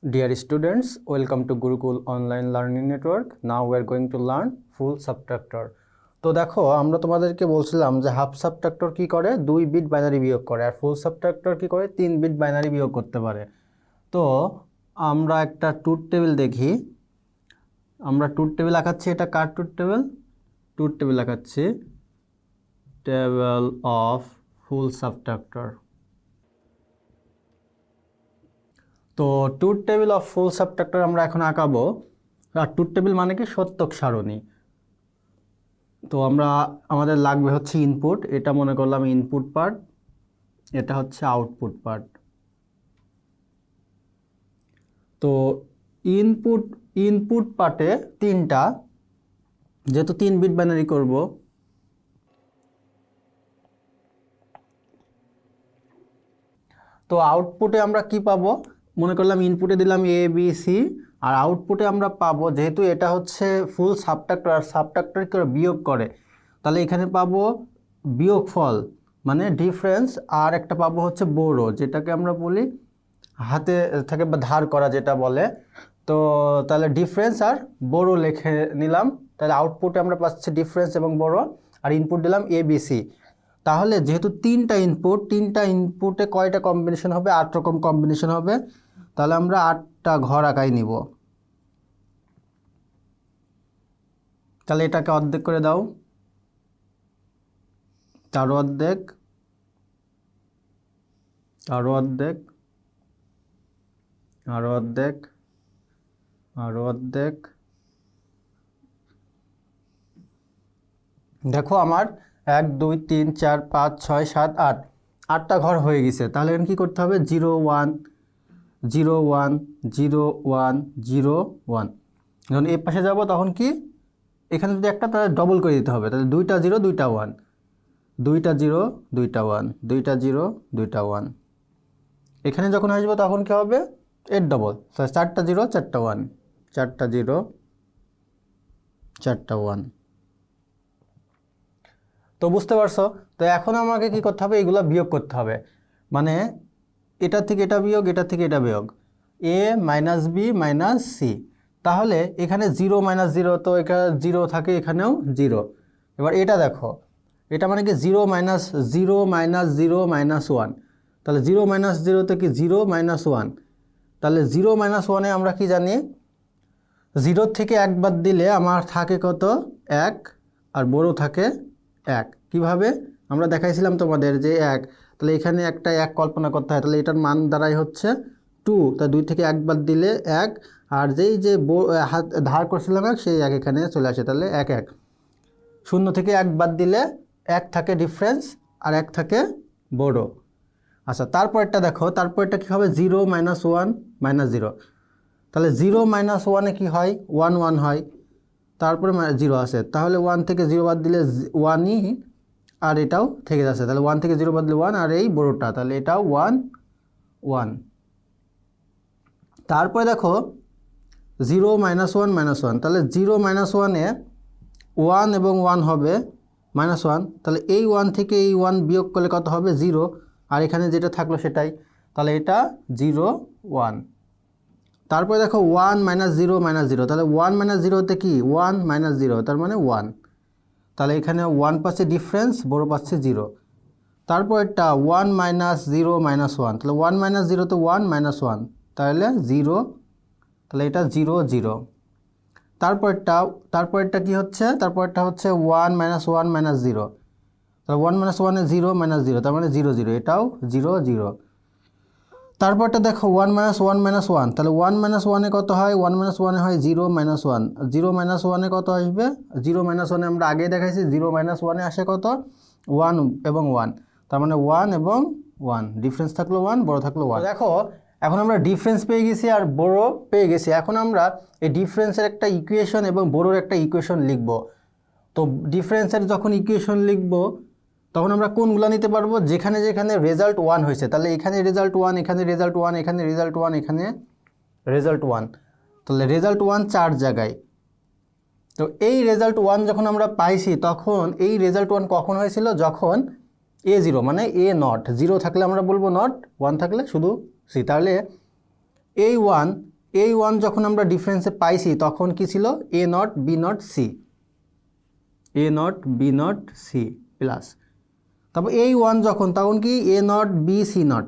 Dear students, welcome to Gurukul Online Learning Network. Now we are going to learn full subtractor. তো দেখো আমরা তোমাদেরকে বলছিলাম যে হাফ সাবট্রাক্টর কি করে 2 বিট বাইনারি বিয়োগ করে আর ফুল সাবট্রাক্টর কি করে 3 বিট বাইনারি বিয়োগ করতে পারে। তো আমরা একটা ট্রুথ টেবিল দেখি। আমরা ট্রুথ টেবিল আঁকাচ্ছি, এটা কার ট্রুথ টেবিল? ট্রুথ টেবিল আঁকাচ্ছি, টেবিল অফ ফুল সাবট্রাক্টর। তো truth table of full subtractor আমরা এখন আঁকাবো। আর ট্রুথ টেবিল মানে কি সত্যক সারণী। তো আমাদের লাগবে হচ্ছে ইনপুট, এটা মনে করলাম ইনপুট পার্ট, এটা হচ্ছে আউটপুট পার্ট। তো ইনপুট পার্টে তিনটা, যেহেতু 3 বিট বাইনারি করব, তো আউটপুটে আমরা কি পাবো? মনে করলাম ইনপুটে দিলাম এ বি সি, আর আউটপুটে আমরা পাবো, যেহেতু এটা হচ্ছে ফুল সাবট্রাক্টর আর সাবট্রাক্টর করে বিয়োগ করে, তাহলে এখানে পাবো বিয়োগফল মানে ডিফারেন্স, আর একটা পাবো হচ্ছে বড়ো, যেটাকে আমরা বলি হাতে থেকে বা ধার করা যেটা বলে। তো তাহলে ডিফারেন্স আর বড়ো লিখে নিলাম। তাহলে আউটপুটে আমরা পাচ্ছি ডিফারেন্স এবং বড়ো, আর ইনপুট দিলাম এ বি সি। তাহলে যেহেতু তিনটা ইনপুটে কয়টা কম্বিনেশন হবে? 8 রকম কম্বিনেশন হবে। তাহলে আমরা 8টা ঘর আঁকাই নিব। তাহলে এটাকে অর্ধেক করে দাও, 4 অর্ধেক, 4 অর্ধেক, আরো অর্ধেক, আরো অর্ধেক। দেখো আমার 1 2 3 4 5 6 7 8, 8টা ঘর হয়ে গেছে। তাহলে এখানে কি করতে হবে? 0 1 0 1 0 1 0 1। যখন এই পাশে যাব তখন কি এখানে যদি একটা, তাহলে ডবল করে দিতে হবে। তাহলে 2টা 0 2টা 1, 2টা 0 2টা 1, 2টা 0 2টা 1। এখানে যখন আসবো তখন কি হবে? এর ডবল, তাহলে 4টা 0 4টা 1, 4টা 0 4টা 1। তো বুঝতে পারছো? তো এখন আমাকে কি করতে হবে? এগুলো বিয়োগ করতে হবে। মানে এটা থেকে এটা বিয়োগ, এটা থেকে এটা বিয়োগ, এ মাইনাস বি মাইনাস সি। তাহলে এখানে 0 মাইনাস 0, তো এখানে 0 থাকে, এখানেও 0। এবার এটা দেখো, এটা মানে কি 0 মাইনাস 0 মাইনাস 0 মাইনাস 1। তাহলে 0 মাইনাস 0তে কি 0 মাইনাস 1। তাহলে 0 মাইনাস 1-এ আমরা কি জানি? 0 থেকে 1 বাদ দিলে আমার থাকে কত? 1, আর বড় থাকে 1। কিভাবে? আমরা দেখাইছিলাম তোমাদের যে 1, তাহলে এখানে একটা 1 কল্পনা করতে হয়। তাহলে এটার মান দাঁড়ায় হচ্ছে 2, তা 2 থেকে 1 বাদ দিলে 1, আর যেই যে হাত ধার করছিলাম 1, সেই 1 এখানে চলে আসে। তাহলে 1 1, 0 থেকে 1 বাদ দিলে 1 থাকে ডিফারেন্স, আর 1 থাকে বড়। আচ্ছা, তারপরটা দেখো, তারপরটা কী হবে? 0 মাইনাস 1 মাইনাস 0। তাহলে 0 মাইনাস 1-এ কী হয়? 1 1 হয়, তারপরে 0 আসে। তাহলে 1 থেকে 0 বাদ দিলে 1ই, আর এটাও থেকে যাচ্ছে। তাহলে 1 থেকে 0 বাদ দিলে 1, আর এই বড়োটা, তাহলে এটাও 1 1। তারপরে দেখো 0 মাইনাস 1 মাইনাস 1, তাহলে 0 মাইনাস 1-এ 1 এবং 1 হবে মাইনাস 1। তাহলে এই 1 থেকে এই 1 বিয়োগ করলে কত হবে? 0, আর এখানে যেটা থাকলো সেটাই। তাহলে এটা 0 1। তারপরে দেখো 1 মাইনাস 0 মাইনাস 0, তাহলে 1 মাইনাস 0-তে কি? 1 মাইনাস 0, তার মানে 1। তাহলে এখানে 1 পাচ্ছে ডিফারেন্স, বড় পাচ্ছে 0। তারপর এটা 1 মাইনাস 0 মাইনাস 1, তাহলে 1 মাইনাস 0-তে 1 মাইনাস 1, তাহলে 0, তাহলে এটা 0 0। তারপরটা কি হচ্ছে? তারপরটা হচ্ছে 1 মাইনাস 1 মাইনাস 0, তাহলে 1 মাইনাস 1-এ 0 মাইনাস 0, তার মানে 0 0, এটাও 0 0। তারপরটা দেখো 1 মাইনাস 1 মাইনাস 1, তাহলে 1 মাইনাস 1-এ কত হয়? 1 মাইনাস 1-এ হয় 0 মাইনাস 1। 0 মাইনাস 1-এ কত আসবে? 0 মাইনাস 1-এ আমরা আগে দেখাইছি, 0 মাইনাস 1-এ আসে কত? 1 এবং 1, তার মানে 1 এবং 1, ডিফারেন্স থাকলো 1, বড় থাকলো 1। দেখো এখন আমরা ডিফারেন্স পেয়ে গেছি আর বড় পেয়ে গেছি। এখন আমরা এই ডিফারেন্সের একটা ইকুয়েশন এবং বড়োর একটা ইকুয়েশন লিখব। তো ডিফারেন্সের যখন ইকুয়েশন লিখব, তখন আমরা কোনগুলো নিতে পারবো? যেখানে যেখানে রেজাল্ট 1 হয়েছে, তাহলে এখানে রেজাল্ট 1, এখানে রেজাল্ট 1, এখানে রেজাল্ট 1, এখানে রেজাল্ট 1, তাহলে রেজাল্ট 1 4 জায়গায়। তো এই রেজাল্ট 1 যখন আমরা পাইছি, তখন এই রেজাল্ট 1 কখন হয়েছিল? যখন A0 মানে A নট, 0 থাকলে আমরা বলবো নট, 1 থাকলে শুধু সি। তাহলে এই ওয়ান যখন আমরা ডিফারেন্সে পাইছি তখন কি ছিল A not B not C, A not B not C plus, তারপর এই 1 যখন তখন কি A not B C not,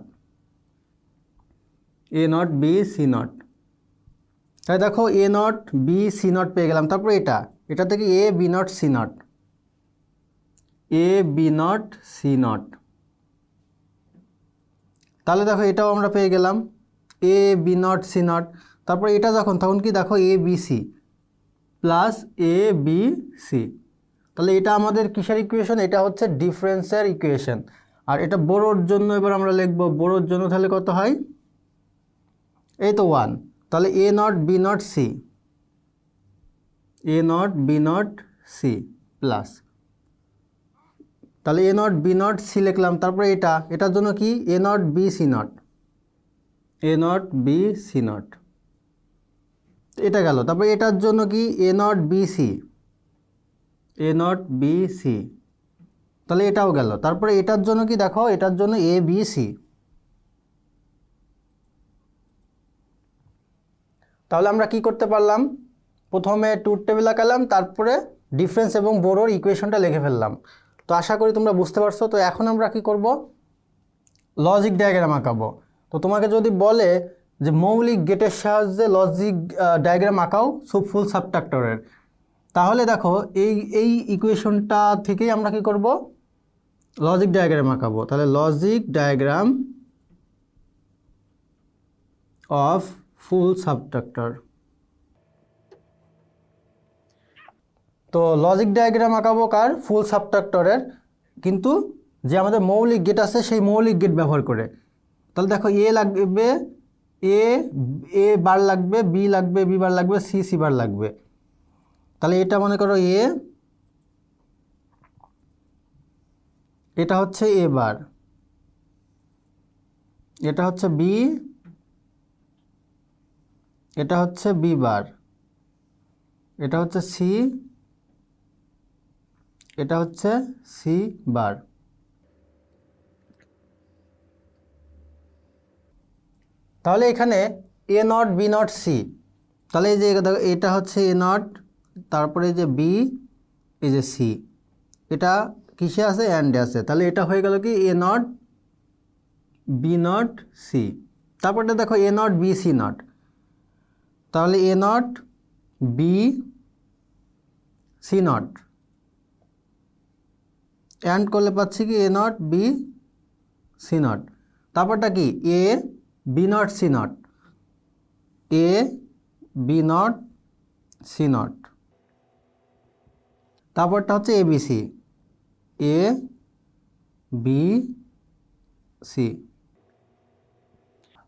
A not B C not. তাই দেখো A not B C not পেয়ে গেলাম। তারপর এটা থেকে A B not C not, A B not C not. তাহলে দেখো এটাও আমরা পেয়ে গেলাম A B not C not. তারপর এটা যখন তখন কি দেখো এ বি সি প্লাস এ বি সি। তাহলে এটা আমাদের কিসের ইকুয়েশন? এটা হচ্ছে ডিফারেন্সের ইকুয়েশন। আর এটা বড়োর জন্য এবার আমরা লিখব, বড়োর জন্য তাহলে কত হয়? এই তো 1, তাহলে A not B not C, A not B not C plus, তাহলে A not B not C লিখলাম। তারপরে এটার জন্য কি A not B C not, A not B C not, এটা গেল। তারপরে এটার জন্য কি A not B C, A not B C, তাহলে এটাও গেল। তারপরে এটার জন্য কি দেখো, এটার জন্য এ বি সি। তাহলে আমরা কি করতে পারলাম? প্রথমে ট্রুথ টেবিল আঁকালাম, তারপরে ডিফারেন্স এবং বড়োর ইকুয়েশনটা লিখে ফেললাম। তো আশা করি তোমরা বুঝতে পারছো। তো এখন আমরা কি করব? লজিক ডায়াগ্রাম আঁকাবো। তো তোমাকে যদি বলে যে মৌলিক গেটের সাহায্যে লজিক ডায়াগ্রাম আঁকাও ফুল সাবট্রাক্টরের, তাহলে দেখো এই ইকুয়েশনটা থেকেই আমরা কি করব? লজিক ডায়াগ্রাম আঁকাবো। তাহলে logic diagram of full subtractor. তো লজিক ডায়াগ্রাম আঁকাবো কার? ফুল সাবট্রাক্টরের, কিন্তু যে আমাদের মৌলিক গেট আছে সেই মৌলিক গেট ব্যবহার করে। তাহলে দেখো এ লাগবে, এ বার লাগবে, বি লাগবে, বি বার লাগবে, সি বার লাগবে। তাহলে এটা মনে করো এটা হচ্ছে এ বার, এটা হচ্ছে বি, এটা হচ্ছে বি বার, এটা হচ্ছে সি, এটা হচ্ছে সি বার। তাহলে এখানে A not B not C, তাহলে এই যে এটা হচ্ছে এ নট, তারপরে যে বি, এই যে সি, এটা কিসে আছে? অ্যান্ডে আছে। তাহলে এটা হয়ে গেল কি A not B not C. তারপরটা দেখো A not B C not, তাহলে A not B C not, and করলে পাচ্ছি কি A not B C not. তারপরটা কি A B not C not, A B not C not. তারপরটা হচ্ছে A B C, A B C.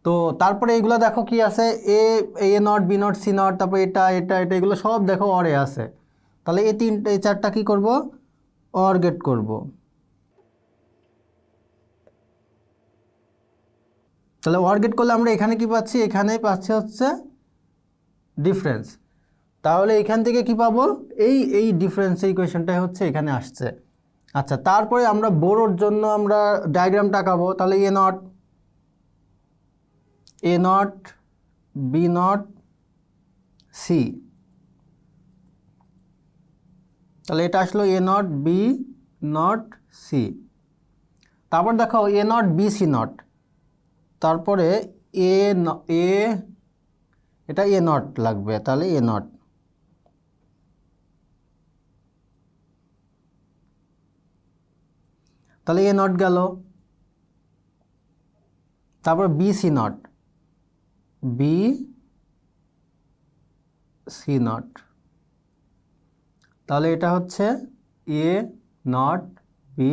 তো তারপরে এইগুলো দেখো কি আছে, A not B not C not, তারপর এটা এগুলো সব দেখো অরে আছে। তাহলে এই চারটা কি করব? অর গেট করব। তাহলে অর গেট করলে আমরা এখানে কি পাচ্ছি? এখানে পাচ্ছি হচ্ছে ডিফারেন্স। তাহলে এখান থেকে কি পাবো? এই ডিফারেন্স ইকুয়েশনটাই হচ্ছে এখানে আসছে। আচ্ছা, তারপরে আমরা বড়োর জন্য আমরা ডায়াগ্রামটা আঁকাবো। তাহলে A not B not C, তাহলে এটা আসলো এ নট বি নট সি। তারপর দেখো A not B C not, তারপরে এটা এ নট লাগবে, তাহলে এ নট, তাহলে এ নট গেল। তারপর B C not, B C not, তাহলে এটা হচ্ছে A not B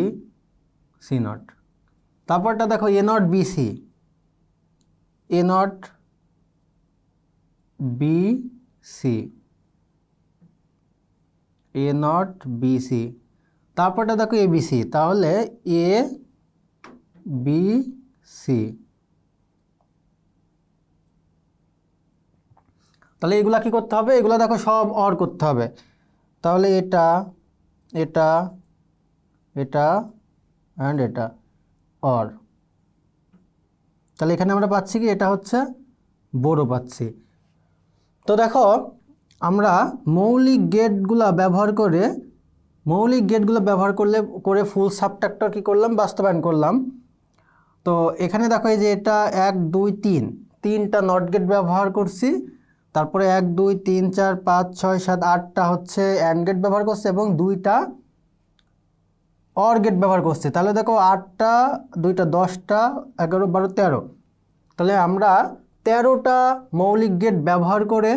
C not. তারপরটা দেখো A not B C, A not B C, A not B C. তারপরটা দেখো এ বি সি, তাহলে এ বি সি। তাহলে এগুলা কি করতে হবে? এগুলা দেখো সব অর করতে হবে। তাহলে এটা অ্যান্ড এটা অর। তাহলে এখানে আমরা পাচ্ছি কি এটা হচ্ছে বড় পাচ্ছি। তো দেখো আমরা মৌলিক গেটগুলো ব্যবহার করে ফুল সাবট্রাক্টর কি করলাম, বাস্তবায়ন করলাম। তো এখানে দেখো এই যে এটা 1 2 3 তিনটা নট গেট ব্যবহার করছি, তারপরে 1 2 3 4 5 6 7 8টা হচ্ছে অ্যান্ড গেট ব্যবহার করছে এবং 2টা অর গেট ব্যবহার করছে। তাহলে দেখো 8টা 2টা 10টা 11 12 13, তাহলে আমরা 13টা মৌলিক গেট ব্যবহার করে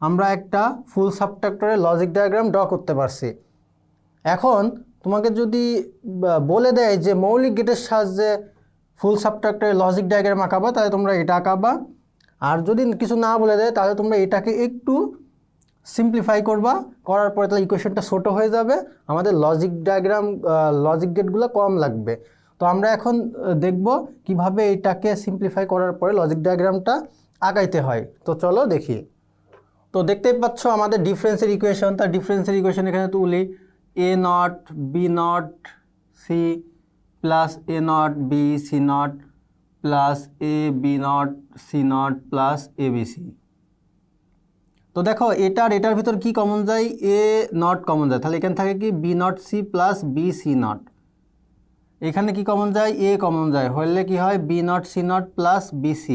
আমরা একটা ফুল সাবট্রাক্টরের লজিক ডায়াগ্রাম ড্র করতে পারছি। এখন তোমাকে যদি বলে দেয় যে মৌলিক গেটের সাহায্যে ফুল সাবট্রাক্টরের লজিক ডায়াগ্রাম আঁকাবা, তাহলে তোমরা এটা আঁকাবা। আর যদি কিছু না বলে দেয় তাহলে তোমরা এটাকে একটু সিম্পলিফাই করার পরে তাহলে ইকুয়েশনটা ছোটো হয়ে যাবে, আমাদের লজিক গেটগুলো কম লাগবে। তো আমরা এখন দেখব কিভাবে এটাকে সিম্পলিফাই করার পরে লজিক ডায়াগ্রামটা আঁকাইতে হয়। তো চলো দেখি। তো দেখতেই পাচ্ছ আমাদের ডিফারেন্সের ইকুয়েশন, তার ডিফারেন্সের ইকুয়েশন এখানে তুলি a not b not c plus a not b c not plus a b not c not plus a b c। তো দেখো এটার ভিতর কি কমন যায়, a নট কমন যায়, তাহলে এখানে থাকে কি b not c plus b c not. এখানে কি কমন যায়, a কমন যায়, হলে কি হয় b not c not plus b c,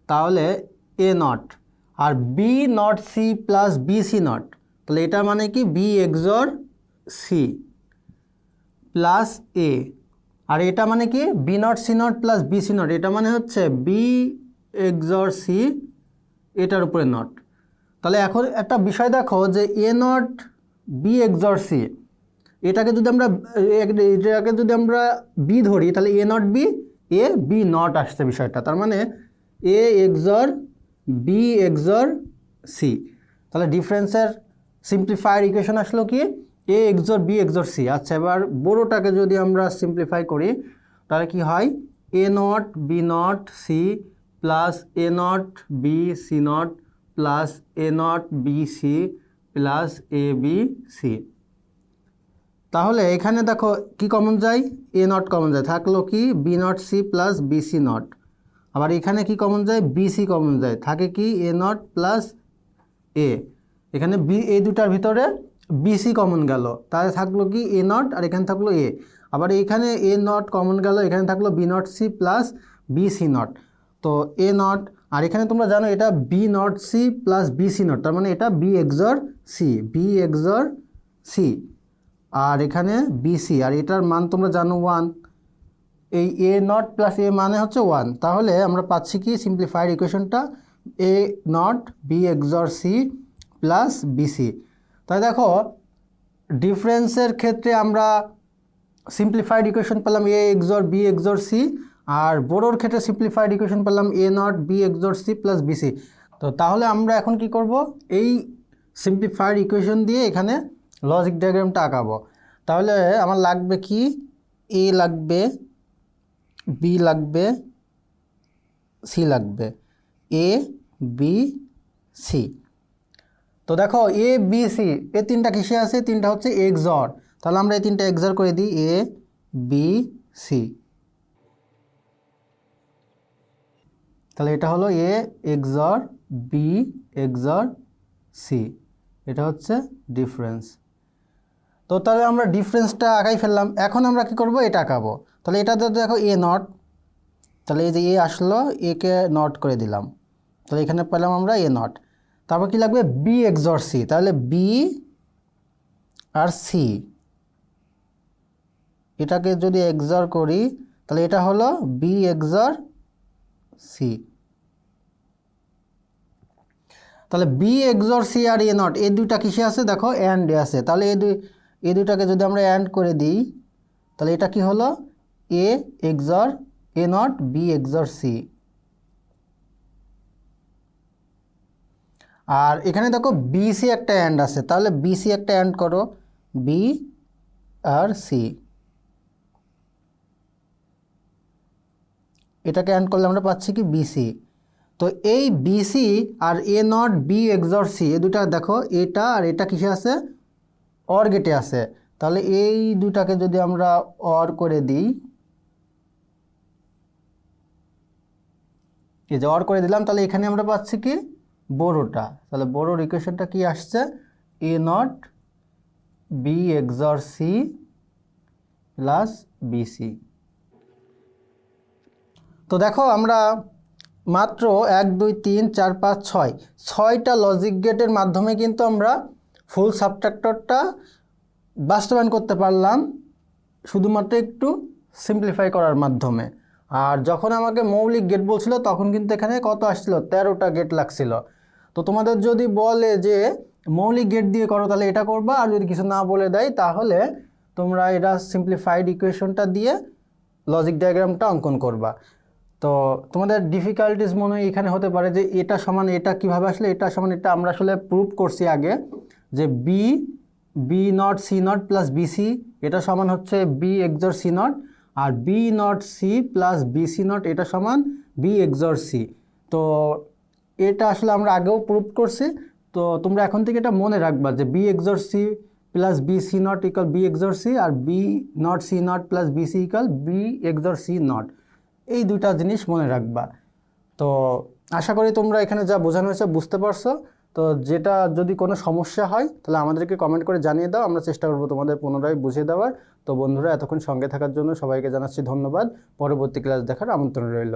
তাহলে a নট। আর b not c plus b c not, তাহলে এটা মানে কি b XOR c plus a। আর এটা মানে কি b not c not plus b c not, এটা মানে হচ্ছে b এক্সর c এটার উপরে নট। তাহলে এখন একটা বিষয় দেখো যে a not b XOR c, এটাকে যদি আমরা b ধরি তাহলে a not b a b not আসছে বিষয়টা, তার মানে a XOR b XOR c। তাহলে ডিফারেন্সের সিম্পলিফায়ার ইকুয়েশন আসলো কি a XOR b XOR c। আচ্ছা এবার বড়টাকে যদি আমরা সিম্পলিফাই করি তাহলে কি হয় a not b not c plus a not b c not plus a not b c plus a b c। তাহলে এখানে দেখো কি কমন যায়, a নট কমন যায়, থাকলো কি b not c plus b c not. আবার এখানে কি কমন যায়, b c কমন যায়, থাকে কি a নট প্লাস a। এখানে এই দুটার ভিতরে b c কমন গেল, তাহলে থাকলো কি a নট আর এখানে থাকলো a। আবার এখানে a নট কমন গেল, এখানে থাকলো b not c plus b c not. তো a নট আর এখানে তোমরা জানো এটা b not c plus b c not, তার মানে এটা b এক্সর c আর এখানে b c, আর এটার মান তোমরা জানো 1। এই a নট প্লাস a মানে হচ্ছে 1, তাহলে আমরা পাচ্ছি কি সিম্পলিফায়ার ইকুয়েশনটা a not b XOR c plus b c। তাই দেখো ডিফারেন্সের ক্ষেত্রে আমরা সিম্পলিফাইড ইকুয়েশন পেলাম a XOR b XOR c, আর বড়োর ক্ষেত্রে সিম্পলিফাইড ইকুয়েশন পেলাম a not b XOR c plus b c। তো তাহলে আমরা এখন কি করব, এই সিম্পলিফাইড ইকুয়েশন দিয়ে এখানে লজিক ডায়াগ্রামটা আঁকাবো। তাহলে আমার লাগবে কি a লাগবে, b লাগবে, c লাগবে, a b c। তো দেখো a b c এই তিনটা কিসে আছে, তিনটা হচ্ছে এক্সর, তাহলে আমরা এই তিনটা এক্সর করে দিই a b c। তাহলে এটা হলো a XOR b XOR c, এটা হচ্ছে ডিফারেন্স। তো তাহলে আমরা ডিফারেন্সটা আঁকাই ফেললাম, এখন আমরা কি করব, এটা আঁকাবো। তাহলে এটাতে দেখো a নট, তাহলে এই যে a আসলো, a কে নট করে দিলাম, তাহলে এখানে পেলাম আমরা a নট। তারপর কি লাগবে b এক্সর c, তাহলে b আর c এটাকে যদি এক্সর করি তাহলে এটা হলো b এক্সর c। তাহলে b এক্সর c আর a নট এই দুইটা কিসে আছে, দেখো অ্যান্ড আছে, তাহলে এই দুইটাকে যদি আমরা অ্যান্ড করে দিই তাহলে এটা কি হলো a XOR a not b XOR c। আর এখানে দেখো bc একটা অ্যান্ড আছে, তাহলে bc একটা অ্যান্ড করো b আর c, এটাকে অ্যান্ড করলে আমরা পাচ্ছি কি bc। তো এই bc আর a not b XOR c এই দুটা দেখো এটা আর এটা কিসে আছে, অর গেটে আছে, তাহলে এই দুটাকে যদি আমরা অর করে দিই এই যে অর করে দিলাম, তাহলে এখানে আমরা পাচ্ছি কি বড়টা, তাহলে বড়োর ইকুয়েশনটা কি আসছে, A not B XOR C plus BC. তো দেখো আমরা মাত্র 1 2 3 4 5 6টা লজিক গেটের মাধ্যমে কিন্তু আমরা ফুল সাবট্রাক্টরটা বাস্তবায়ন করতে পারলাম, শুধুমাত্র একটু সিম্পলিফাই করার মাধ্যমে। আর যখন আমাকে মৌলিক গেট বলছিল তখন কিন্তু এখানে কত আসছিল, 13টা গেট লাগছিল। তো তোমাদের যদি বলে যে মৌলিক গেট দিয়ে করো তাহলে এটা করবা, আর যদি কিছু না বলে দেয় তাহলে তোমরা এটা সিম্পলিফাইড ইকুয়েশনটা দিয়ে লজিক ডায়াগ্রামটা অঙ্কন করবা। তো তোমাদের ডিফিকাল্টিস মনে হয় এখানে হতে পারে যে এটা সমান এটা কিভাবে আসলে, এটা সমান এটা। আমরা আসলে প্রুভ করছি আগে যে B not C not plus BC এটা সমান হচ্ছে বি এক্সর সি নট, আর B not C plus BC not এটা সমান বি এক্সর সি। তো এটা আসলে আমরা আগেও প্রুভ করছি। তো তোমরা এখন থেকে এটা মনে রাখবা যে B XOR C plus B C not equal B XOR C, আর B not C not plus BC equal B XOR C not. এই দুইটা জিনিস মনে রাখবা। তো আশা করি তোমরা এখানে যা বোঝানো হয়েছে বুঝতে পারছো। তো যেটা যদি কোনো সমস্যা হয় তাহলে আমাদেরকে কমেন্ট করে জানিয়ে দাও, আমরা চেষ্টা করবো তোমাদের পুনরায় বুঝিয়ে দেওয়ার। তো বন্ধুরা, এতক্ষণ সঙ্গে থাকার জন্য সবাইকে জানাচ্ছি ধন্যবাদ। পরবর্তী ক্লাস দেখার আমন্ত্রণ রইল।